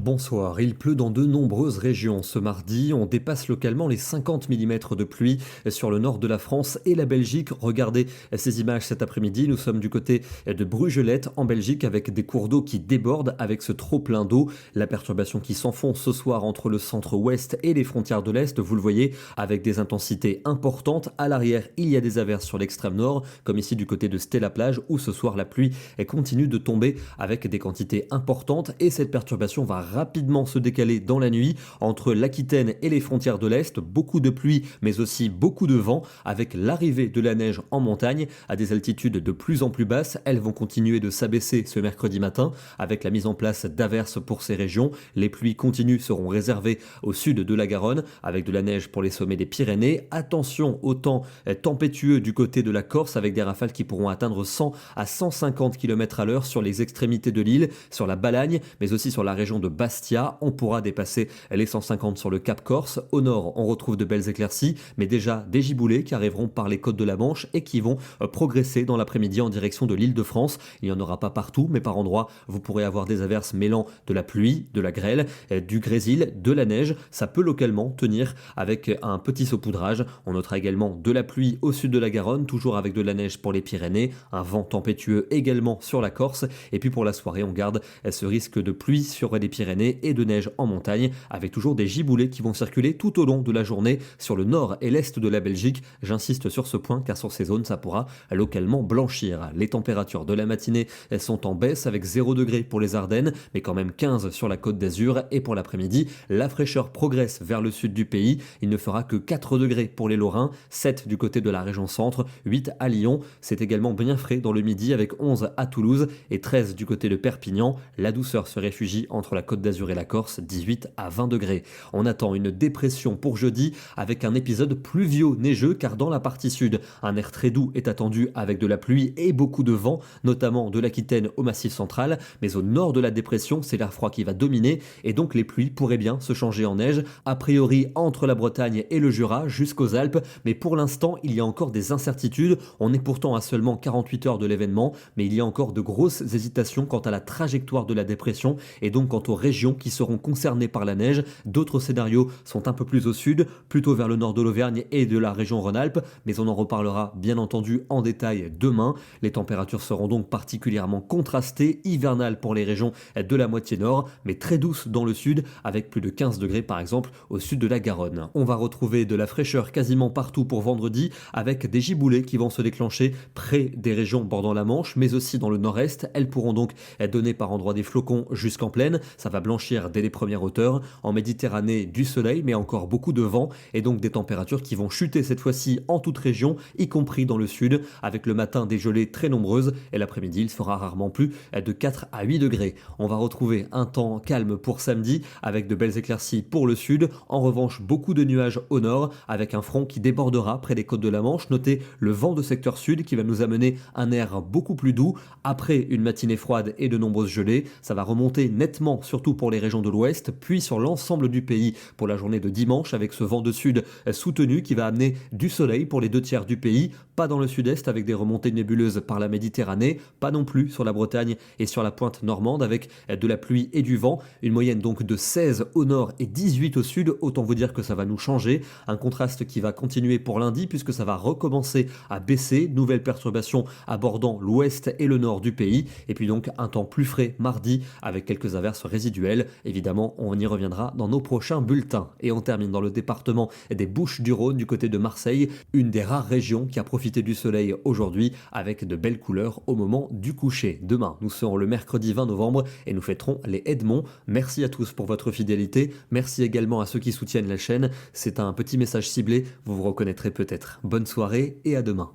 Bonsoir, il pleut dans de nombreuses régions ce mardi, on dépasse localement les 50 mm de pluie sur le nord de la France et la Belgique. Regardez ces images cet après-midi, nous sommes du côté de Brugelette en Belgique avec des cours d'eau qui débordent avec ce trop plein d'eau. La perturbation qui s'enfonce ce soir entre le centre-ouest et les frontières de l'Est, vous le voyez, avec des intensités importantes. À l'arrière, il y a des averses sur l'extrême nord, comme ici du côté de Stella-Plage où ce soir la pluie continue de tomber avec des quantités importantes et cette perturbation va rapidement se décaler dans la nuit entre l'Aquitaine et les frontières de l'Est. Beaucoup de pluie mais aussi beaucoup de vent avec l'arrivée de la neige en montagne à des altitudes de plus en plus basses. Elles vont continuer de s'abaisser ce mercredi matin avec la mise en place d'averses pour ces régions. Les pluies continues seront réservées au sud de la Garonne avec de la neige pour les sommets des Pyrénées. Attention au temps tempétueux du côté de la Corse avec des rafales qui pourront atteindre 100 à 150 km/h sur les extrémités de l'île, sur la Balagne mais aussi sur la région de Bastia. On pourra dépasser les 150 sur le Cap Corse. Au nord, on retrouve de belles éclaircies, mais déjà des giboulées qui arriveront par les côtes de la Manche et qui vont progresser dans l'après-midi en direction de l'Île-de-France. Il n'y en aura pas partout, mais par endroits, vous pourrez avoir des averses mêlant de la pluie, de la grêle, du grésil, de la neige. Ça peut localement tenir avec un petit saupoudrage. On notera également de la pluie au sud de la Garonne, toujours avec de la neige pour les Pyrénées, un vent tempétueux également sur la Corse. Et puis pour la soirée, on garde ce risque de pluie sur les Pyrénées et de neige en montagne, avec toujours des giboulées qui vont circuler tout au long de la journée sur le nord et l'est de la Belgique. J'insiste sur ce point car sur ces zones, ça pourra localement blanchir. Les températures de la matinée sont en baisse avec 0 degré pour les Ardennes, mais quand même 15 sur la Côte d'Azur. Et pour l'après-midi, la fraîcheur progresse vers le sud du pays. Il ne fera que 4 degrés pour les Lorrains, 7 du côté de la région centre, 8 à Lyon. C'est également bien frais dans le midi avec 11 à Toulouse et 13 du côté de Perpignan. La douceur se réfugie entre la Côte d'Azur et la Corse, 18 à 20 degrés. On attend une dépression pour jeudi avec un épisode pluvio-neigeux car dans la partie sud, un air très doux est attendu avec de la pluie et beaucoup de vent, notamment de l'Aquitaine au Massif central, mais au nord de la dépression, c'est l'air froid qui va dominer et donc les pluies pourraient bien se changer en neige, a priori entre la Bretagne et le Jura jusqu'aux Alpes, mais pour l'instant, il y a encore des incertitudes. On est pourtant à seulement 48 heures de l'événement, mais il y a encore de grosses hésitations quant à la trajectoire de la dépression et donc quant aux régions qui seront concernées par la neige. D'autres scénarios sont un peu plus au sud, plutôt vers le nord de l'Auvergne et de la région Rhône-Alpes, mais on en reparlera bien entendu en détail demain. Les températures seront donc particulièrement contrastées, hivernales pour les régions de la moitié nord, mais très douces dans le sud, avec plus de 15 degrés par exemple au sud de la Garonne. On va retrouver de la fraîcheur quasiment partout pour vendredi, avec des giboulées qui vont se déclencher près des régions bordant la Manche, mais aussi dans le nord-est. Elles pourront donc donner par endroits des flocons jusqu'en plaine. Ça va blanchir dès les premières hauteurs. En Méditerranée, du soleil, mais encore beaucoup de vent et donc des températures qui vont chuter cette fois-ci en toute région, y compris dans le sud, avec le matin des gelées très nombreuses et l'après-midi, il fera rarement plus de 4 à 8 degrés. On va retrouver un temps calme pour samedi avec de belles éclaircies pour le sud. En revanche, beaucoup de nuages au nord avec un front qui débordera près des côtes de la Manche. Notez le vent de secteur sud qui va nous amener un air beaucoup plus doux après une matinée froide et de nombreuses gelées. Ça va remonter nettement, surtout pour les régions de l'ouest, puis sur l'ensemble du pays pour la journée de dimanche avec ce vent de sud soutenu qui va amener du soleil pour les 2 tiers du pays, pas dans le sud-est avec des remontées nébuleuses par la Méditerranée, pas non plus sur la Bretagne et sur la pointe normande avec de la pluie et du vent, une moyenne donc de 16 au nord et 18 au sud. Autant vous dire que ça va nous changer, un contraste qui va continuer pour lundi puisque ça va recommencer à baisser, nouvelle perturbation abordant l'ouest et le nord du pays et puis donc un temps plus frais mardi avec quelques averses résiduelles. Évidemment, on y reviendra dans nos prochains bulletins. Et on termine dans le département des Bouches-du-Rhône du côté de Marseille, une des rares régions qui a profité du soleil aujourd'hui avec de belles couleurs au moment du coucher. Demain, nous serons le mercredi 20 novembre et nous fêterons les Edmonds. Merci à tous pour votre fidélité. Merci également à ceux qui soutiennent la chaîne. C'est un petit message ciblé, vous vous reconnaîtrez peut-être. Bonne soirée et à demain.